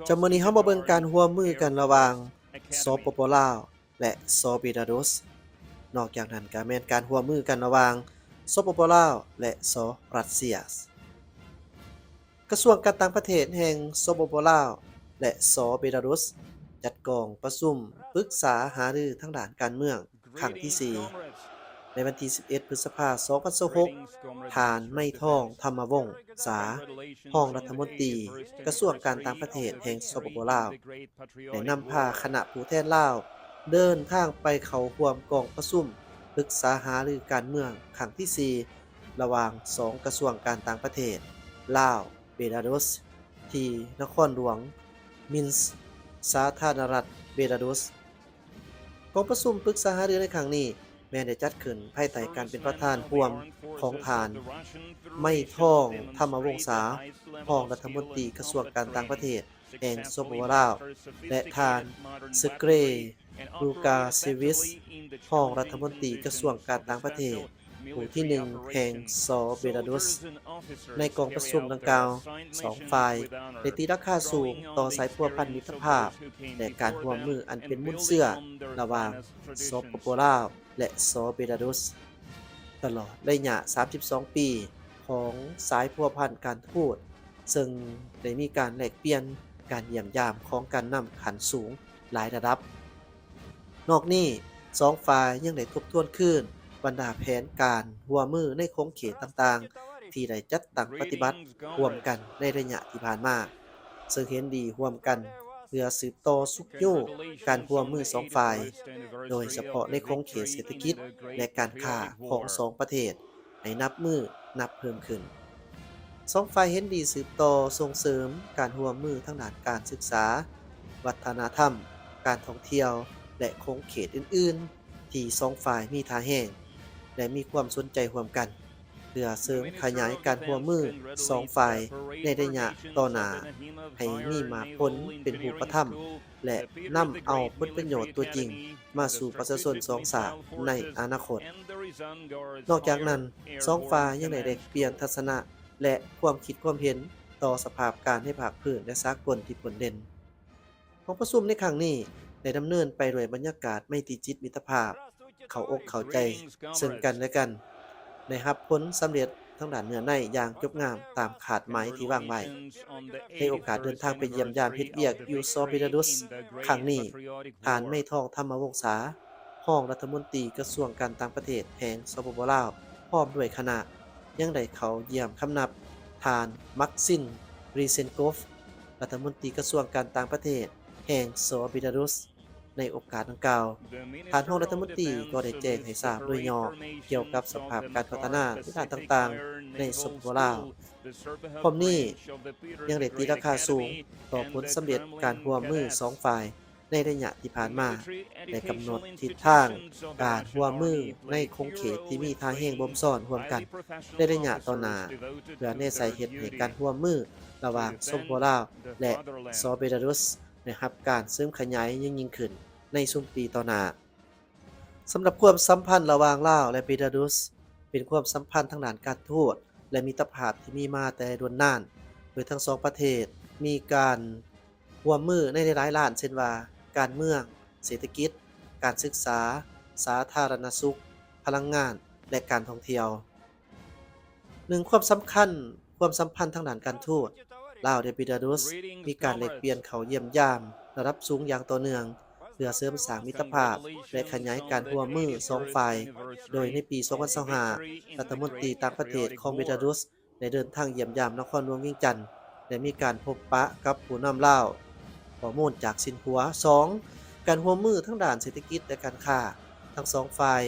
จำมื้อนี้เฮามาเบิ่งการร่วมมือกันระหว่างสปปลาวและสเบลารุสนอกจากนั้นก็แม่นการร่วมมือกันระหว่างสปปลาวและสรัสเซียกระทรวงการต่างประเทศแห่งสปปลาวและสเบลารุสจัดกองประชุมปรึกษาหารือทางด้านการเมืองครั้งที่ 4 ในวันที่ 11 พฤษภาคม 2026 ท่านไม้ทองธรรมวงศ์ษารองรัฐมนตรีกระทรวงการต่างประเทศแห่งสปปลาวได้นำพาคณะผู้แทนลาวเดินทางไปเข้าร่วมกองประชุมปรึกษาหารือการเมืองครั้งที่ 4 ระหว่าง2กระทรวงการต่างประเทศลาวเบลารุสที่นครหลวงมินส์สาธารณรัฐเบลารุสกองประชุมปรึกษาหารือในครั้งนี้แม้ได้จัดขึ้นภายใต้การเป็นประธานร่วมของท่านไม้ทองธรรมวงศ์ษารองรัฐมนตรีกระทรวงการต่างประเทศแห่งสปปลาวและท่านสเกรลูกาเซวิสรองรัฐมนตรีกระทรวงการต่างประเทศผู้ที่1แห่งสเบลารุสในกองประชุมดังกล่าว2ฝ่ายได้ตีราคาสูงต่อสายพัวพันมิตรภาพและการร่วมมืออันเป็นมุนเสื่อระหว่างสปปลาวและสเบลารุสตลอดระยะ32 ปีของสายพัวพันการทูตซึ่งได้มีการแลกเปลี่ยนการเยี่ยมยามของการนำขันสูงหลายระดับนอกนี้2ฝ่ายยังได้ทบทวนคืนบรรดาแผนการร่วมมือในโครงเขตต่างๆที่ได้จัดตั้งปฏิบัติร่วมกันในระยะที่ผ่านมาซึ่งเห็นดีร่วมกันเพื่อสืบต่อสุขโยกการร่วมมือ2ฝ่ายโดยเฉพาะในโครงเขตเศรษฐกิจและการค้าของ2ประเทศให้นับเพิ่มขึ้น2ฝ่ายเห็นดีสืบต่อส่งเสริมการร่วมมือทางด้านการศึกษาวัฒนธรรมการท่องเที่ยวและโครงเขตอื่นๆที่2ฝ่ายมีท่าแรงและมีความสนใจร่วมกันเพื่อเสริมขยายการร่วมมือ2ฝ่ายในระยะต่อหน้าให้มีมากผลเป็นรูปธรรมและนำเอาผลประโยชน์ตัวจริงมาสู่ประชาชน2ชาติในอนาคตนอกจากนั้น2ฝ่ายยังได้แลกเปลี่ยนทัศนะและความคิดความเห็นต่อสภาพการให้ภาคพื้นและสากลที่ผลเด่นของประชุมในครั้งนี้ได้ดำเนินไปด้วยบรรยากาศไมตรีจิตมิตรภาพเข้าอกเข้าใจซึ่งกันและกันได้รับผลสำเร็จทางด้านเนื้อในอย่างจบงามตามขาดหมายที่วางไว้ในโอกาสเดินทางไปเยี่ยมยามเฮ็ดเวียกอยู่สเบลารุสครั้งนี้ท่านไม้ทองธรรมวงศ์ษารองรัฐมนตรีกระทรวงการต่างประเทศแห่งสปปลาวพร้อมด้วยคณะยังได้เข้าเยี่ยมคำนับท่านมักซินรีเซนโกฟรัฐมนตรีกระทรวงการต่างประเทศแห่งสเบลารุสในโอกาสดังกล่าวท่านรองรัฐมนตรีก็ได้แจ้งให้ทราบโดยย่อเกี่ยวกับสภาพการพัฒนาในด้านต่างๆในสปปลาวพร้อมนี้ยังได้ตีราคาสูงต่อผลสำเร็จการร่วมมือ2ฝ่ายในระยะที่ผ่านมาและกำหนดทิศทางการร่วมมือในโครงเขตที่มีท่าแรงบ่มซ้อนร่วมกันในระยะต่อหน้าเพื่อแน่ใจเฮ็ดให้การร่วมมือระหว่างสปปลาวและสเบลารุสนะครับการเสริมขยายยิ่งขึ้นในช่วงปีต่อหน้าสำหรับความสัมพันธ์ระหว่างลาวและเบลารุสเป็นความสัมพันธ์ทางด้านการทูตและมิตรภาพที่มีมาแต่ด่วนนานโดยทั้งสองประเทศมีการร่วมมือในหลายด้านเช่นว่าการเมืองเศรษฐกิจการศึกษาสาธารณสุขพลังงานและการท่องเที่ยวความสัมพันธ์ทางด้านการทูตลาวและเบลารุสมีการแลกเปลี่ยนเข้าเยี่ยมยามระดับสูงอย่างต่อเนื่องเพื่อเสริมสร้างมิตรภาพและขยายการร่วมมือ2ฝ่ายโดยในปี 2025 รัฐมนตรีต่างประเทศของเบลารุสได้เดินทางเยี่ยมยามนครหลวงเวียงจันทน์และมีการพบปะกับผู้นำลาวข้อมูลจากสินหัว 2. การร่วมมือทั้งด้านเศรษฐกิจและการค้าทั้ง2ฝ่าย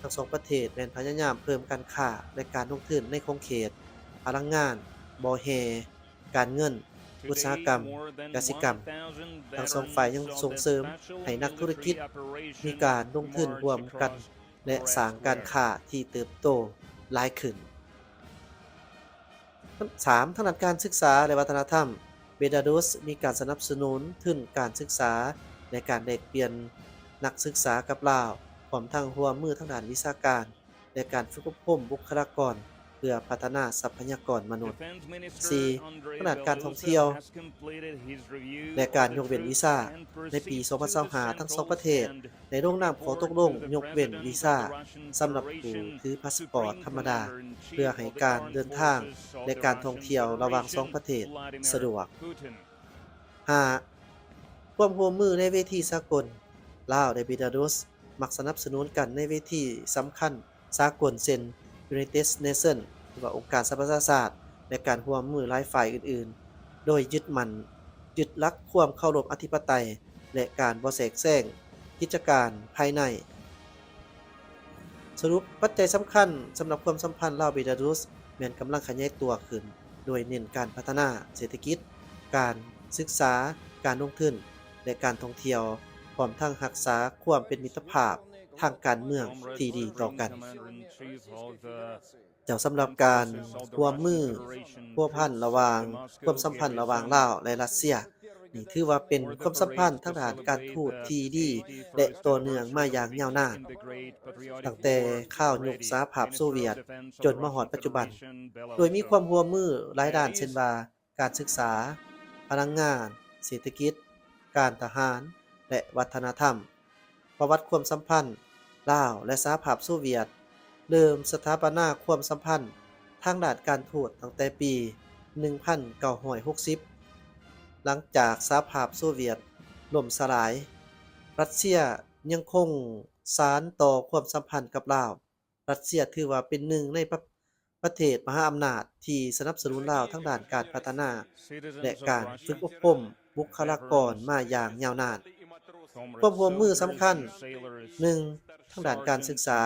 ทั้ง2ประเทศแม่นพยายามเพิ่มการค้าและการลงทุนในโครงเขตพลังงานบ่อแฮการเงินอุตสาหกรรมกสิกรรมทั้งสองฝ่ายยังส่งเสริมให้นักธุรกิจมีการลงทุนร่วมกันและสร้างการค้าที่เติบโตหลายขึ้น 3. ทางด้านการศึกษาและวัฒนธรรมเบลารุสมีการสนับสนุนทุนการศึกษาในการแลกเปลี่ยนนักศึกษากับลาวพร้อมทั้งร่วมมือทางด้านวิชาการและการฝึกอบรมบุคลากร พื่อพัฒนาทรัพยากรมนุษย์ Defense Minister 4. Andrei ขนาดการท่องเที่ยว Belosov has completed his review และ of การ the ยกเว้นวี troops ซ่า and ในปี proceeds to the 2025 ทั้งสอง central ประเทศ stand ได้ลงนามขอตกลง report to ย the กเว้น President วี of ซ่า the Russian สำหรับผู้ Federation, ถือพาสปอร์ต Supreme ธรรมดา Commander-in-Chief เพื่อให้ of the การ Armed เดินทาง Forces of และ the การท่อง Russian เที่ยวระหว่างสอง Federation, ประเทศ Vladimir สะดวก Putin. 5. ความร่วมมือในเวทีสากลลาวและเบลารุสมักสนับสนุนกันในเวทีสำคัญสากลเช่น United Nations หรือว่าองค์การสหประชาชาติและการร่วมมือหลายฝ่ายอื่นๆ โดยยึดหลักความเคารพอธิปไตยและการบ่แทรกแซงกิจการภายในสรุปปัจจัยสำคัญสำหรับความสัมพันธ์ลาวเบลารุสแม้นกำลังขยายตัวขึ้นโดยเน้นการพัฒนาเศรษฐกิจการศึกษาการลงทุนและการท่องเที่ยวพร้อมทั้งรักษาความเป็นมิตรภาพทางการเมืองที่ดีต่อกัน Commander-in-Chief of the เจ้าสำหรับการร่วมมือพัวพันระหว่างความสัมพันธ์ระหว่างลาวและรัสเซียนี่ถือว่าเป็นความสัมพันธ์ทางด้านการทูตที่ดีและต่อเนื่องมาอย่างยาวนานตั้งแต่ข้าวยุคสหภาพโซเวียตจนมาฮอดปัจจุบันโดยมีความร่วมมือหลายด้านเช่นว่าการศึกษาพลังงานเศรษฐกิจการทหารและวัฒนธรรมประวัติความสัมพันธ์ลาวและสหภาพโซเวียตเริ่มสถาปนาความสัมพันธ์ทางด้านการทูตตั้งแต่ปี 1960 หลังจากสหภาพโซเวียตล่มสลาย รัสเซียยังคงสานต่อความสัมพันธ์กับลาว รัสเซียถือว่าเป็นหนึ่งในประเทศมหาอำนาจที่สนับสนุนลาวทั้งด้านการพัฒนาและการฝึกอบรมบุคลากรมาอย่างยาวนาน ความร่วมมือสำคัญ 1. ทางด้านการศึกษา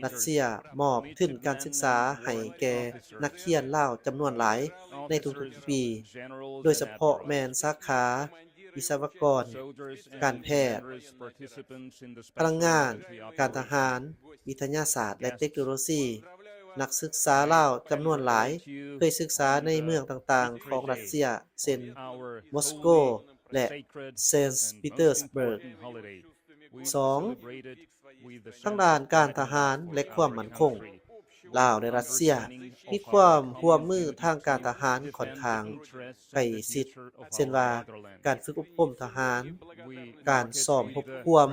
รัสเซียมอบทุนการศึกษาให้แก่นักเรียนลาวจำนวนหลายในทุกๆปี โดยเฉพาะแม่นสาขาวิศวกร การแพทย์ พลังงาน การทหาร วิทยาศาสตร์และเทคโนโลยี นักศึกษาลาวจำนวนหลายเคยศึกษาในเมืองต่างๆของรัสเซียเช่นมอสโกและเซนต์ปีเตอร์สเบิร์ก 2. ทางด้านการทหารและความมั่นคงลาวและรัสเซียมีความร่วมมือทางการทหารค่อนข้างใกล้ชิดเช่นว่าการฝึกอบรมทหาร การซ้อมรบควม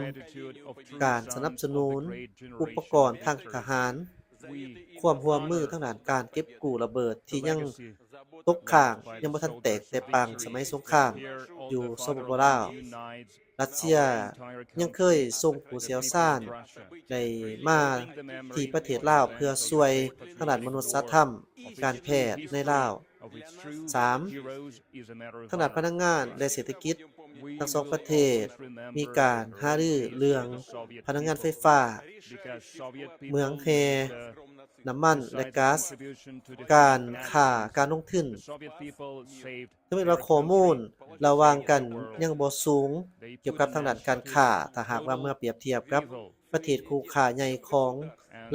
การสนับสนุนอุปกรณ์ทางทหาร ความร่วมมือทางด้านการเก็บกู้ระเบิดที่ยังตกค้างยังบ่ทันแตกแต่ปางสมัยสงครามอยู่สปปลาว รัสเซียยังเคยส่งผู้เชี่ยวชาญได้มาที่ประเทศลาวเพื่อช่วยทางด้านมนุษยธรรม การแพทย์ในลาว 3. ทางด้านพลังงานและเศรษฐกิจทั้งสองประเทศมีการหารือเรื่องพลังงานไฟฟ้า เมืองแฮน้ำมันและก๊าซการค้าการลงทุนถึงแม้ว่าข้อมูลระหว่างกันยังบ่สูงเกี่ยวกับทางด้านการค้าถ้าหากว่าเมื่อเปรียบเทียบกับประเทศคู่ค้าใหญ่ของ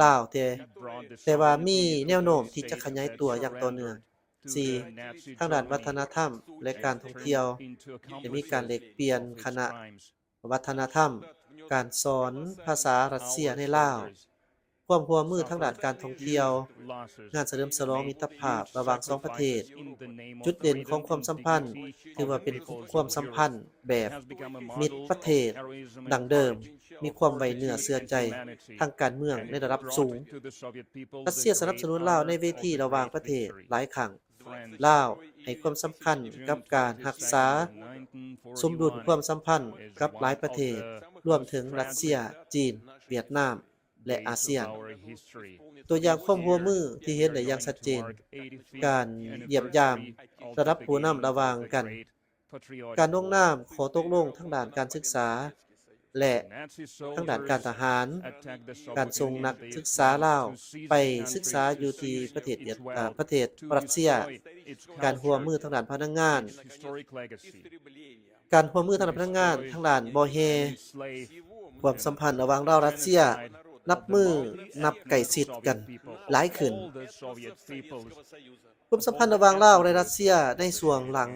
ลาวแต่ว่ามีแนวโน้มที่จะขยายตัวอย่างต่อเนื่อง 4. ทางด้านวัฒนธรรมและการท่องเที่ยวจะมีการแลกเปลี่ยนคณะวัฒนธรรมการสอนภาษารัสเซียในลาวความร่วมมือทางด้านการท่องเที่ยวงานเฉลิมฉลองมิตรภาพระหว่างสองประเทศจุดเด่นของความสัมพันธ์ถือว่าเป็นความสัมพันธ์แบบมิตรประเทศดังเดิมมีความไว้เนื้อเชื่อใจทางการเมืองในระดับสูงรัสเซียสนับสนุนลาวในเวทีระหว่างประเทศหลายครั้งลาวให้ความสำคัญกับการรักษาสมดุลความสัมพันธ์กับหลายประเทศรวมถึงรัสเซียจีนเวียดนามและอาเซียนตัวอย่างความร่วมมือที่เห็นได้อย่างชัดเจนการเยี่ยมยามระดับผู้นำระหว่างกันการลงนามขอตกลงทางด้านการศึกษาและทางด้านการทหารการส่งนักศึกษาลาวไปศึกษาอยู่ที่ประเทศรัสเซียการร่วมมือทางด้านพลังงานการร่วมมือทางด้านพลังงานทางด้านบ่อแฮความสัมพันธ์ระหว่างลาวรัสเซียนับใกล้ชิดกันหลายขึ้นความสัมพันธ์ระหว่างลาวและรัสเซียในช่วงหลัง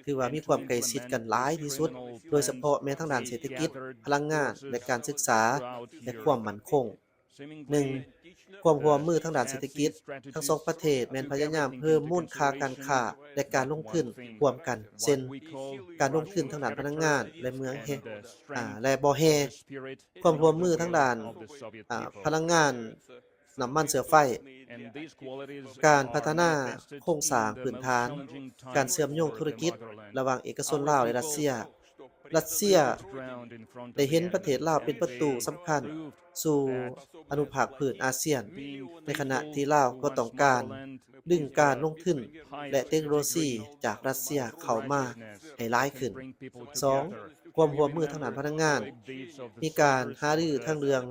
ถือว่ามีความใกล้ชิดกันหลายที่สุดโดยเฉพาะแม้ทางด้านเศรษฐกิจพลังงานและการศึกษาและความมั่นคง 1. ความร่วมมือทางด้านเศรษฐกิจทั้งสองประเทศแม่นพยายามเพิ่มมูลค่าการค้าและการลงทุนร่วมกันเช่นการลงทุนทางด้านพลังงานและเมืองและบ่อแฮความร่วมมือทางด้านพลังงานน้ำมันเชื้อไฟการพัฒนาโครงสร้างพื้นฐานการเชื่อมโยงธุรกิจระหว่างเอกชนลาวและรัสเซียได้เห็นประเทศลาวเป็นประตูสำคัญสู่อนุภาคพื้นอาเซียนในขณะที่ลาวก็ต้องการดึงการลงทุนและเทคโนโลยีจากรัสเซียเข้ามาให้หลายขึ้น 2. ความร่วมมือทางด้านพลังงานมีการหารือทางเรื่อง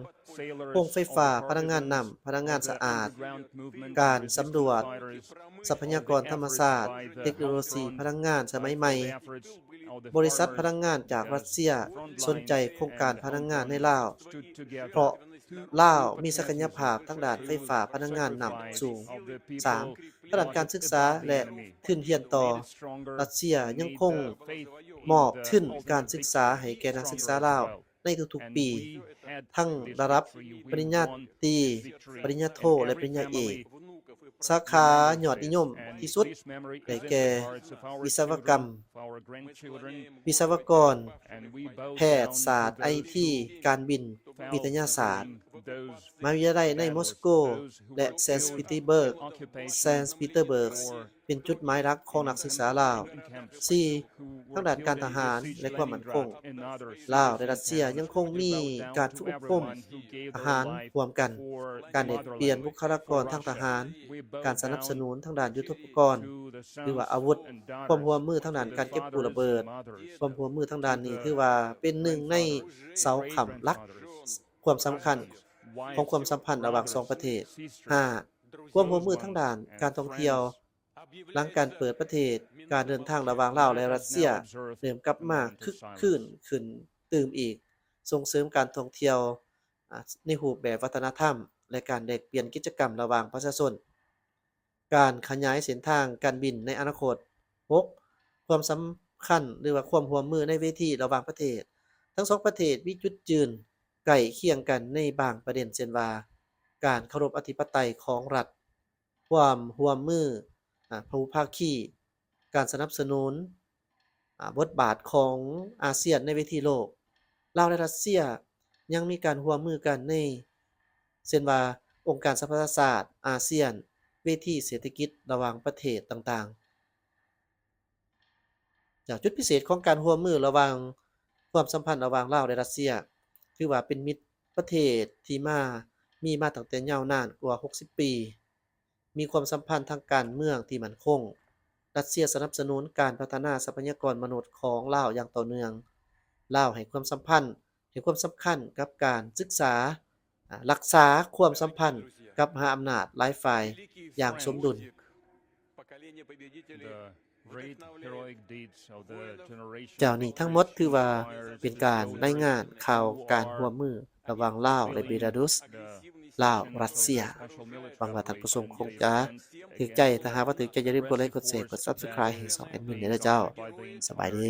โรงไฟฟ้าพลังงานน้ำพลังงานสะอาดการสำรวจทรัพยากรธรรมชาติเทคโนโลยีพลังงานสมัยใหม่บริษัทพลังงานจากรัสเซียสนใจโครงการพลังงานในลาวเพราะลาวมีศักยภาพทางด้านไฟฟ้าพลังงานน้ำสูง 3. ด้านการศึกษาและทุนเรียนต่อรัสเซียยังคงมอบทุนการศึกษาให้แก่นักศึกษาลาวในทุกๆปีทั้งระดับปริญญาตรีปริญญาโทและปริญญาเอกสาขายอดนิยมที่สุดได้แก่วิศวกรรมวิศวกรแพทยศาสตร์ IT การบินวิทยาศาสตร์มหาวิทยาลัยในมอสโกและเซนต์ปีเตอร์เบิร์กเป็นจุดหมายหลักของนักศึกษาลาว 4. ทางด้านการทหารและความมั่นคงลาวและรัสเซียยังคงมีการฝึกอบรมทหารร่วมกันการแลกเปลี่ยนบุคลากรทางทหารการสนับสนุนทางด้านยุทโธปกรณ์หรือว่าอาวุธความร่วมมือทางด้านการเก็บกู้ระเบิดความร่วมมือทางด้านนี้ถือว่าเป็นหนึ่งในเสาค้ำหลักความสำคัญของความสัมพันธ์ระหว่าง2ประเทศ 5. ความร่วมมือทางด้านการท่องเที่ยวหลังการเปิดประเทศการเดินทางระหว่างลาวและรัสเซียเริ่มกลับมาคึกคืนขึ้นตื่มอีกส่งเสริมการท่องเที่ยวในรูปแบบวัฒนธรรมและการแลกเปลี่ยนกิจกรรมระหว่างประชาชนการขยายเส้นทางการบินในอนาคต 6. ความสำคัญหรือว่าความร่วมมือในเวทีระหว่างประเทศทั้ง2ประเทศมีจุดยืนใกล้เคียงกันในบางประเด็นเช่นว่าการเคารพอธิปไตยของรัฐความร่วมมือพหุภาคีการสนับสนุนบทบาทของอาเซียนในเวทีโลกลาวและรัสเซียยังมีการร่วมมือกันในเช่นว่าองค์การสหประชาชาติอาเซียนเวทีเศรษฐกิจระหว่างประเทศต่างๆจากจุดพิเศษของการร่วมมือระหว่างความสัมพันธ์ระหว่างลาวและรัสเซียคือว่าเป็นมิตรประเทศที่มีมาตั้งแต่ยาวนานกว่า60ปีมีความสัมพันธ์ทางการเมืองที่มั่นคงรัสเซียสนับสนุนการพัฒนาทรัพยากรมนุษย์ของลาวอย่างต่อเนื่องลาวให้ความสำคัญกับการศึกษารักษาความสัมพันธ์กับมหาอำนาจหลายฝ่ายอย่างสมดุลเจ้านี้ทั้งหมดถือว่าเป็นการรายงานข่าวการร่วมมือระหว่างลาวและเบลารุสลาวรัสเซียหวังว่าท่านผู้ชมคงจะถูกใจถ้าหากว่าถูกใจอย่าลืมกดไลค์กดแชร์กด Subscribe ให้2แอดมินด้วยนะเจ้าสบายดี